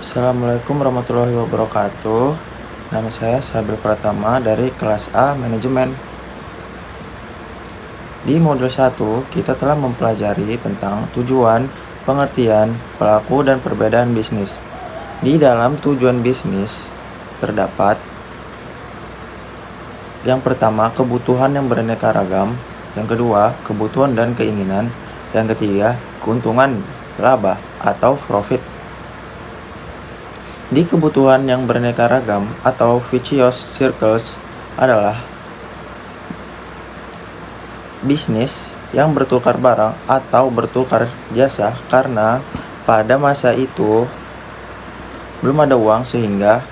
Assalamualaikum warahmatullahi wabarakatuh. Nama saya Sabil Pratama dari kelas A Manajemen. Di modul 1, kita telah mempelajari tentang tujuan, pengertian, pelaku, dan perbedaan bisnis. Di dalam tujuan bisnis terdapat yang pertama, kebutuhan yang beraneka ragam. Yang kedua, kebutuhan dan keinginan. Yang ketiga, keuntungan, laba, atau profit. Di kebutuhan yang beraneka ragam atau vicious circles adalah bisnis yang bertukar barang atau bertukar jasa karena pada masa itu belum ada uang sehingga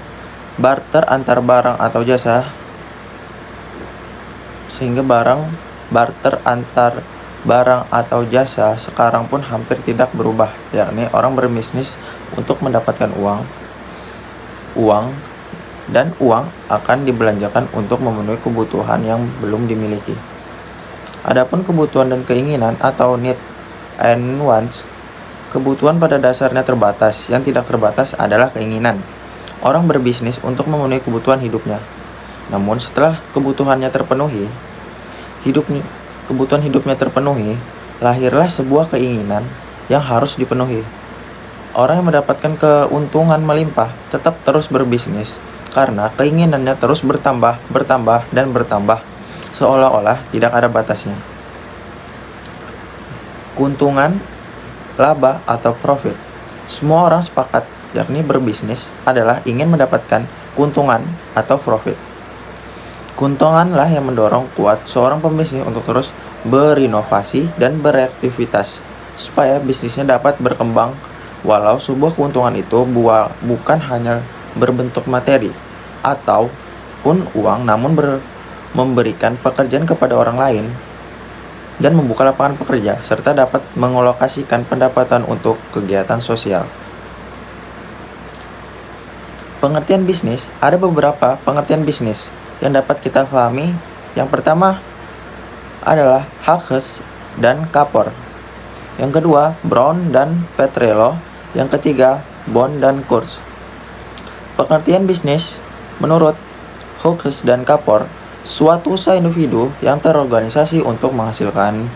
barter antar barang atau jasa sekarang pun hampir tidak berubah, yakni orang berbisnis untuk mendapatkan uang dan uang akan dibelanjakan untuk memenuhi kebutuhan yang belum dimiliki. Adapun kebutuhan dan keinginan atau need and wants, kebutuhan pada dasarnya terbatas, yang tidak terbatas adalah keinginan. Orang berbisnis untuk memenuhi kebutuhan hidupnya. Namun setelah kebutuhan hidupnya terpenuhi, lahirlah sebuah keinginan yang harus dipenuhi. Orang yang mendapatkan keuntungan melimpah tetap terus berbisnis karena keinginannya terus bertambah, seolah-olah tidak ada batasnya. Keuntungan, laba, atau profit. Semua orang sepakat, yakni berbisnis adalah ingin mendapatkan keuntungan atau profit. Keuntunganlah yang mendorong kuat seorang pembisnis untuk terus berinovasi dan beraktivitas supaya bisnisnya dapat berkembang. Walau sebuah keuntungan itu bukan hanya berbentuk materi ataupun uang, namun memberikan pekerjaan kepada orang lain dan membuka lapangan pekerja, serta dapat mengalokasikan pendapatan untuk kegiatan sosial. Pengertian bisnis. Ada beberapa pengertian bisnis yang dapat kita pahami. Yang pertama adalah Huckes dan Kapor. Yang kedua, Brown dan Petrello. Yang ketiga, Bond dan Kurz. Pengertian bisnis menurut Huckes dan Kapor, suatu usaha individu yang terorganisasi untuk menghasilkan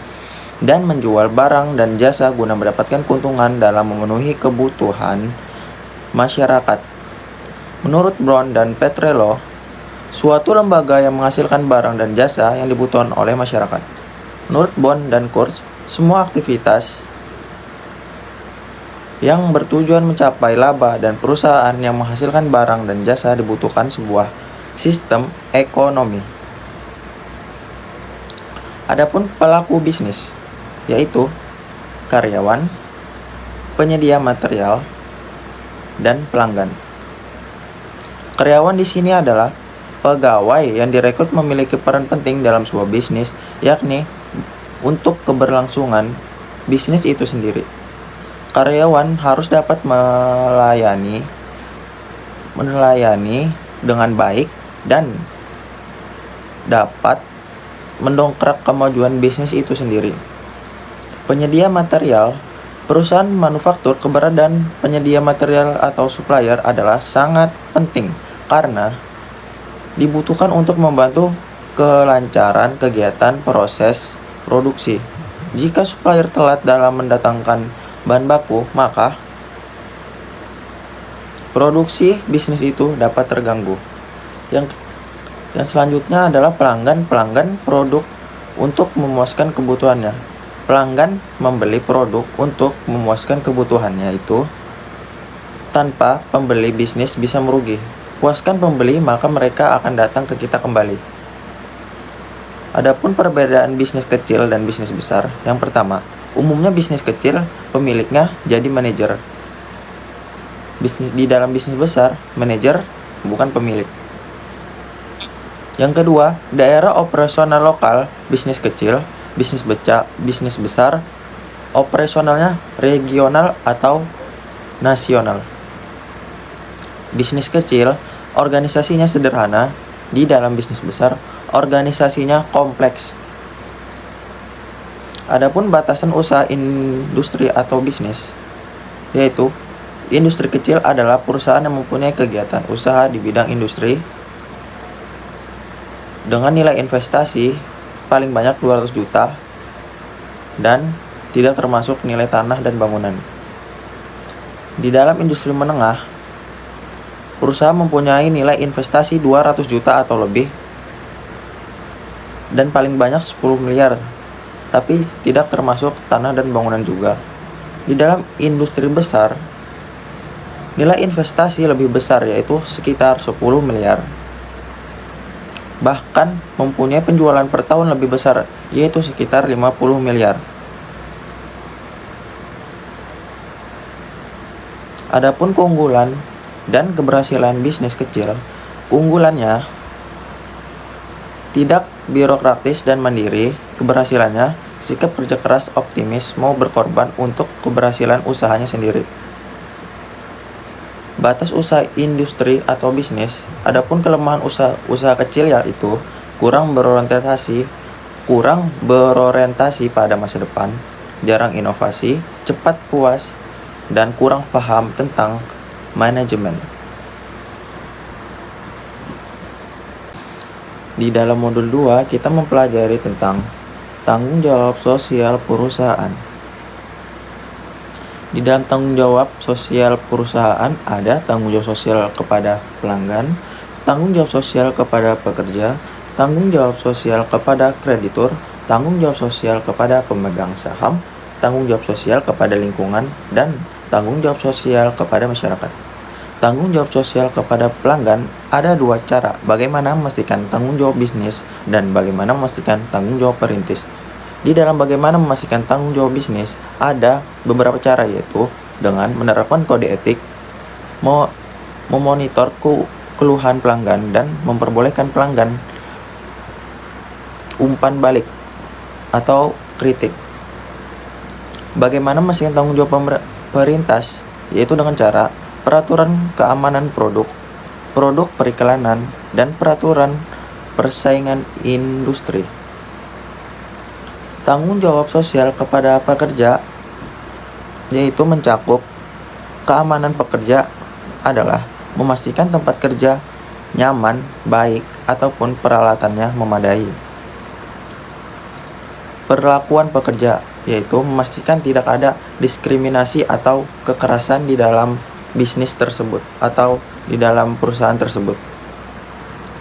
dan menjual barang dan jasa guna mendapatkan keuntungan dalam memenuhi kebutuhan masyarakat. Menurut Brown dan Petrello, suatu lembaga yang menghasilkan barang dan jasa yang dibutuhkan oleh masyarakat. Menurut Bond dan Kurz, semua aktivitas yang bertujuan mencapai laba dan perusahaan yang menghasilkan barang dan jasa dibutuhkan sebuah sistem ekonomi. Adapun pelaku bisnis, yaitu karyawan, penyedia material, dan pelanggan. Karyawan di sini adalah pegawai yang direkrut memiliki peran penting dalam sebuah bisnis, yakni untuk keberlangsungan bisnis itu sendiri. Karyawan harus dapat melayani dengan baik dan dapat mendongkrak kemajuan bisnis itu sendiri. Penyedia material. Perusahaan manufaktur, keberadaan penyedia material atau supplier adalah sangat penting karena dibutuhkan untuk membantu kelancaran kegiatan proses produksi. Jika supplier telat dalam mendatangkan bahan baku, maka produksi bisnis itu dapat terganggu. Yang selanjutnya adalah pelanggan produk untuk memuaskan kebutuhannya. Pelanggan membeli produk untuk memuaskan kebutuhannya itu. Tanpa pembeli, bisnis bisa merugi. Puaskan pembeli, maka mereka akan datang ke kita kembali. Adapun perbedaan bisnis kecil dan bisnis besar. Yang pertama, umumnya bisnis kecil pemiliknya jadi manajer. Di dalam bisnis besar, manajer bukan pemilik. Yang kedua, daerah operasional lokal, bisnis kecil, bisnis besar, operasionalnya regional atau nasional. Bisnis kecil, organisasinya sederhana. Di dalam bisnis besar, organisasinya kompleks. Adapun batasan usaha industri atau bisnis, yaitu Industri kecil adalah perusahaan yang mempunyai kegiatan usaha di bidang industri dengan nilai investasi paling banyak 200 juta dan tidak termasuk nilai tanah dan bangunan. Di dalam industri menengah, perusahaan mempunyai nilai investasi 200 juta atau lebih dan paling banyak 10 miliar, tapi tidak termasuk tanah dan bangunan juga. Di dalam industri besar, nilai investasi lebih besar yaitu sekitar 10 miliar. Bahkan mempunyai penjualan per tahun lebih besar yaitu sekitar 50 miliar. Adapun keunggulan dan keberhasilan bisnis kecil, keunggulannya tidak birokratis dan mandiri, keberhasilannya sikap kerja keras, optimis, mau berkorban untuk keberhasilan usahanya sendiri. Batas usaha industri atau bisnis. Adapun kelemahan usaha kecil yaitu kurang berorientasi pada masa depan, jarang inovasi, cepat puas, dan kurang paham tentang manajemen. Di dalam modul 2 kita mempelajari tentang tanggung jawab sosial perusahaan. Di dalam tanggung jawab sosial perusahaan ada tanggung jawab sosial kepada pelanggan, tanggung jawab sosial kepada pekerja, tanggung jawab sosial kepada kreditur, tanggung jawab sosial kepada pemegang saham, tanggung jawab sosial kepada lingkungan, dan tanggung jawab sosial kepada masyarakat. Tanggung jawab sosial kepada pelanggan ada dua cara, bagaimana memastikan tanggung jawab bisnis dan bagaimana memastikan tanggung jawab perintis. Di dalam bagaimana memastikan tanggung jawab bisnis, ada beberapa cara yaitu dengan menerapkan kode etik, memonitor keluhan pelanggan, dan memperbolehkan pelanggan umpan balik atau kritik. Bagaimana memastikan tanggung jawab perintis, yaitu dengan cara peraturan keamanan produk periklanan, dan peraturan persaingan industri. Tanggung jawab sosial kepada pekerja yaitu mencakup keamanan pekerja adalah memastikan tempat kerja nyaman, baik, ataupun peralatannya memadai. Perlakuan pekerja yaitu memastikan tidak ada diskriminasi atau kekerasan di dalam bisnis tersebut atau di dalam perusahaan tersebut.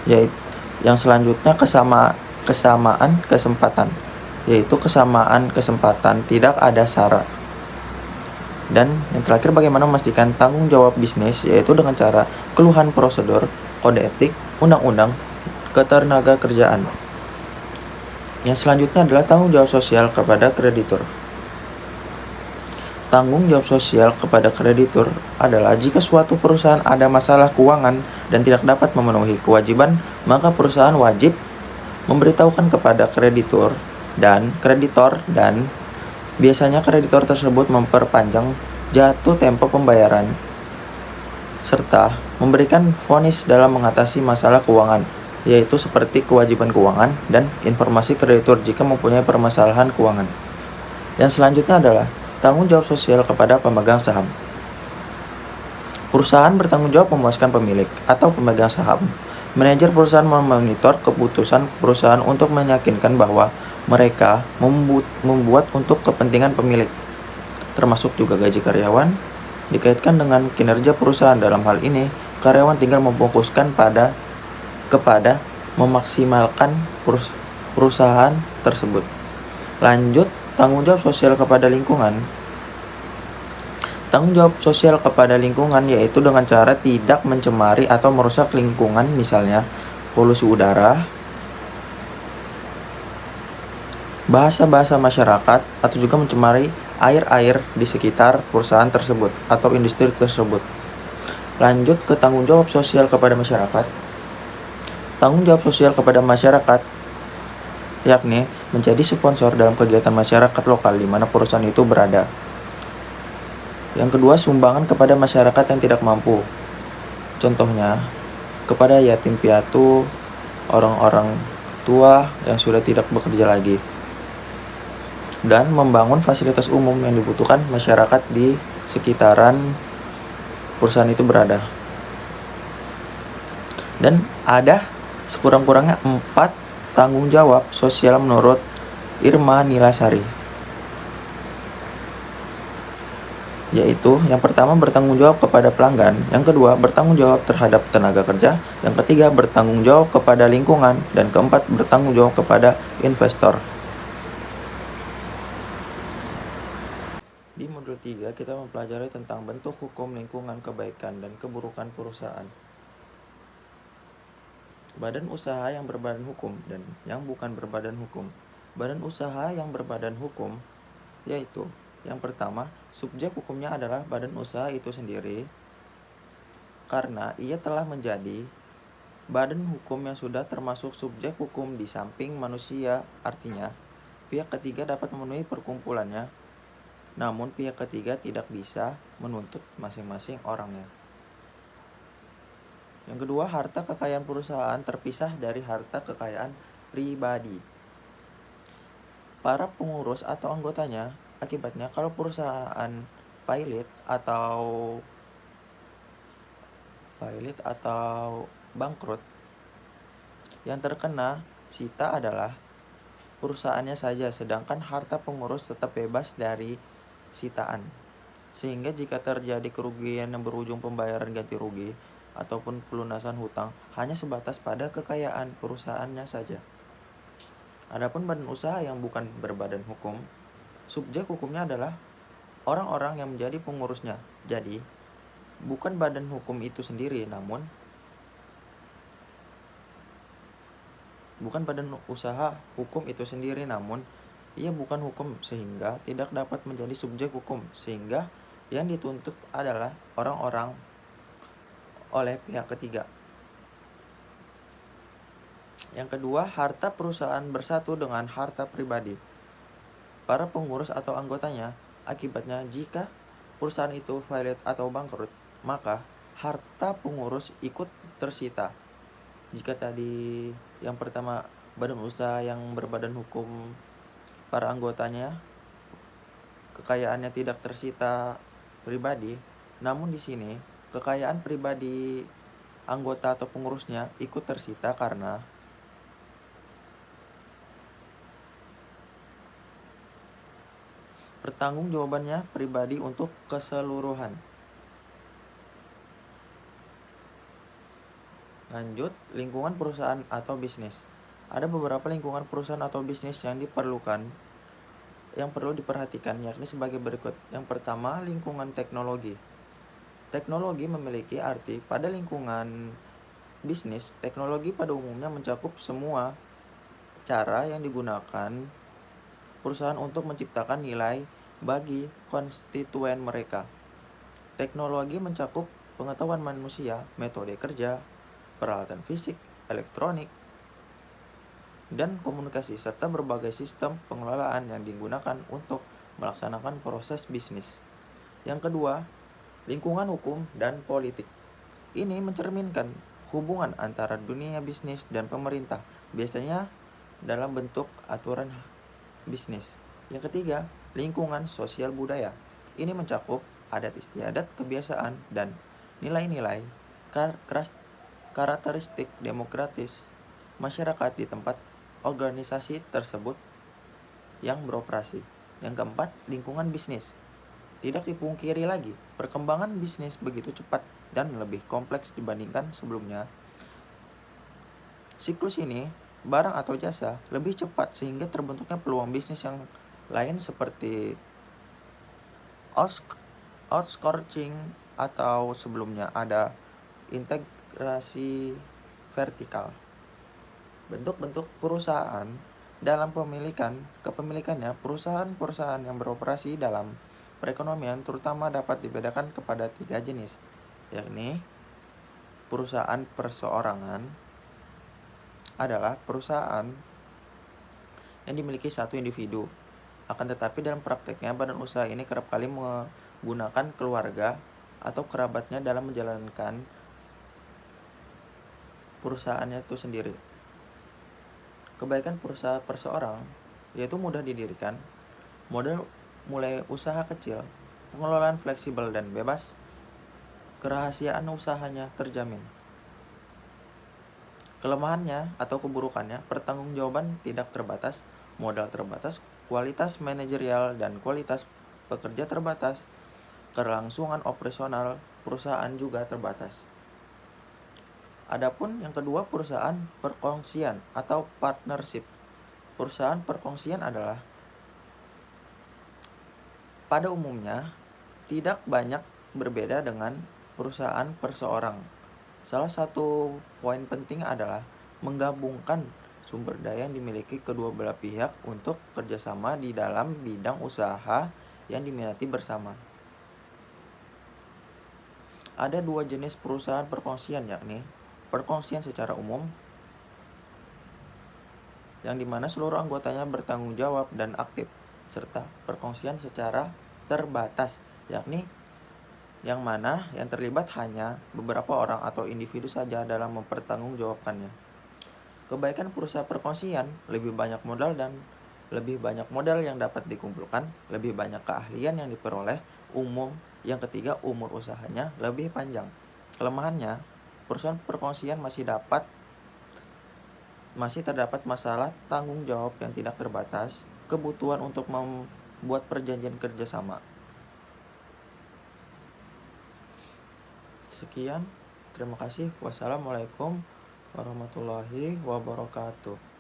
Yaitu yang selanjutnya kesamaan kesempatan, yaitu kesamaan kesempatan, tidak ada syarat. Dan yang terakhir bagaimana memastikan tanggung jawab bisnis, yaitu dengan cara keluhan prosedur, kode etik, undang-undang ketenaga kerjaan. Yang selanjutnya adalah tanggung jawab sosial kepada kreditur. Tanggung jawab sosial kepada kreditur adalah jika suatu perusahaan ada masalah keuangan dan tidak dapat memenuhi kewajiban, maka perusahaan wajib memberitahukan kepada kreditor dan biasanya kreditor tersebut memperpanjang jatuh tempo pembayaran serta memberikan vonis dalam mengatasi masalah keuangan, yaitu seperti kewajiban keuangan dan informasi kreditur jika mempunyai permasalahan keuangan. Yang selanjutnya adalah tanggung jawab sosial kepada pemegang saham. Perusahaan bertanggung jawab memuaskan pemilik atau pemegang saham. Manajer perusahaan memonitor keputusan perusahaan untuk meyakinkan bahwa mereka membuat untuk kepentingan pemilik, termasuk juga gaji karyawan, dikaitkan dengan kinerja perusahaan. Dalam hal ini, karyawan tinggal memfokuskan kepada memaksimalkan perusahaan tersebut. Lanjut, tanggung jawab sosial kepada lingkungan. Tanggung jawab sosial kepada lingkungan yaitu dengan cara tidak mencemari atau merusak lingkungan, misalnya polusi udara, bahasa-bahasa masyarakat, atau juga mencemari air-air di sekitar perusahaan tersebut atau industri tersebut. Lanjut ke tanggung jawab sosial kepada masyarakat. Tanggung jawab sosial kepada masyarakat yakni menjadi sponsor dalam kegiatan masyarakat lokal di mana perusahaan itu berada. Yang kedua, sumbangan kepada masyarakat yang tidak mampu. Contohnya, kepada yatim piatu, orang-orang tua yang sudah tidak bekerja lagi. Dan membangun fasilitas umum yang dibutuhkan masyarakat di sekitaran perusahaan itu berada. Dan ada sekurang-kurangnya 4 tanggung jawab sosial menurut Irma Nilasari, yaitu yang pertama bertanggung jawab kepada pelanggan, yang kedua bertanggung jawab terhadap tenaga kerja, yang ketiga bertanggung jawab kepada lingkungan, dan keempat bertanggung jawab kepada investor. Di modul 3 kita mempelajari tentang bentuk hukum lingkungan, kebaikan, dan keburukan perusahaan. Badan usaha yang berbadan hukum dan yang bukan berbadan hukum. Badan usaha yang berbadan hukum yaitu yang pertama, subjek hukumnya adalah badan usaha itu sendiri karena ia telah menjadi badan hukum yang sudah termasuk subjek hukum di samping manusia. Artinya, pihak ketiga dapat memenuhi perkumpulannya, namun pihak ketiga tidak bisa menuntut masing-masing orangnya. Yang kedua, harta kekayaan perusahaan terpisah dari harta kekayaan pribadi. Para pengurus atau anggotanya, akibatnya kalau perusahaan pilot atau bangkrut, yang terkena sita adalah perusahaannya saja, sedangkan harta pengurus tetap bebas dari sitaan. Sehingga jika terjadi kerugian yang berujung pembayaran ganti rugi ataupun pelunasan hutang, hanya sebatas pada kekayaan perusahaannya saja. Adapun badan usaha yang bukan berbadan hukum, subjek hukumnya adalah orang-orang yang menjadi pengurusnya. Jadi, bukan badan hukum itu sendiri, namun bukan badan usaha hukum itu sendiri, namun ia bukan hukum sehingga tidak dapat menjadi subjek hukum, sehingga yang dituntut adalah orang-orang oleh pihak ketiga. Yang kedua, harta perusahaan bersatu dengan harta pribadi. Para pengurus atau anggotanya, akibatnya jika perusahaan itu failit atau bangkrut, maka harta pengurus ikut tersita. Jika tadi yang pertama badan usaha yang berbadan hukum, para anggotanya kekayaannya tidak tersita pribadi, namun di sini kekayaan pribadi anggota atau pengurusnya ikut tersita karena pertanggungjawabannya pribadi untuk keseluruhan. Lanjut, lingkungan perusahaan atau bisnis. Ada beberapa lingkungan perusahaan atau bisnis yang perlu diperhatikan, yakni sebagai berikut. Yang pertama, lingkungan teknologi. Teknologi memiliki arti pada lingkungan bisnis. Teknologi pada umumnya mencakup semua cara yang digunakan perusahaan untuk menciptakan nilai bagi konstituen mereka. Teknologi mencakup pengetahuan manusia, metode kerja, peralatan fisik, elektronik, dan komunikasi, serta berbagai sistem pengelolaan yang digunakan untuk melaksanakan proses bisnis. Yang kedua, lingkungan hukum dan politik. Ini mencerminkan hubungan antara dunia bisnis dan pemerintah, biasanya dalam bentuk aturan bisnis. Yang ketiga, lingkungan sosial budaya. Ini mencakup adat istiadat, kebiasaan, dan nilai-nilai karakteristik demokratis masyarakat di tempat organisasi tersebut yang beroperasi. Yang keempat, lingkungan bisnis. Tidak dipungkiri lagi, perkembangan bisnis begitu cepat dan lebih kompleks dibandingkan sebelumnya. Siklus ini, barang atau jasa, lebih cepat sehingga terbentuknya peluang bisnis yang lain seperti outsourcing atau sebelumnya ada integrasi vertikal. Bentuk-bentuk perusahaan dalam kepemilikannya, perusahaan-perusahaan yang beroperasi dalam perekonomian terutama dapat dibedakan kepada 3 jenis, yakni perusahaan perseorangan adalah perusahaan yang dimiliki satu individu. Akan tetapi dalam prakteknya badan usaha ini kerap kali menggunakan keluarga atau kerabatnya dalam menjalankan perusahaannya itu sendiri. Kebaikan perusahaan perseorang yaitu mudah didirikan, modal mulai usaha kecil, pengelolaan fleksibel dan bebas, kerahasiaan usahanya terjamin. Kelemahannya atau keburukannya, pertanggungjawaban tidak terbatas, modal terbatas, kualitas manajerial dan kualitas pekerja terbatas, kelangsungan operasional perusahaan juga terbatas. Adapun yang kedua, perusahaan perkongsian atau partnership. Perusahaan perkongsian adalah pada umumnya tidak banyak berbeda dengan perusahaan perseorang. Salah satu poin penting adalah menggabungkan sumber daya yang dimiliki kedua belah pihak untuk kerjasama di dalam bidang usaha yang diminati bersama. Ada dua jenis perusahaan perkongsian, yakni perkongsian secara umum, yang dimana seluruh anggotanya bertanggung jawab dan aktif, serta perkongsian secara terbatas, yakni yang mana yang terlibat hanya beberapa orang atau individu saja dalam mempertanggungjawabkannya. Kebaikan perusahaan perkongsian, lebih banyak modal yang dapat dikumpulkan, lebih banyak keahlian yang diperoleh, yang ketiga umur usahanya lebih panjang. Kelemahannya, perusahaan perkongsian masih terdapat masalah tanggung jawab yang tidak terbatas, kebutuhan untuk membuat perjanjian kerjasama. Sekian, terima kasih. Wassalamualaikum warahmatullahi wabarakatuh.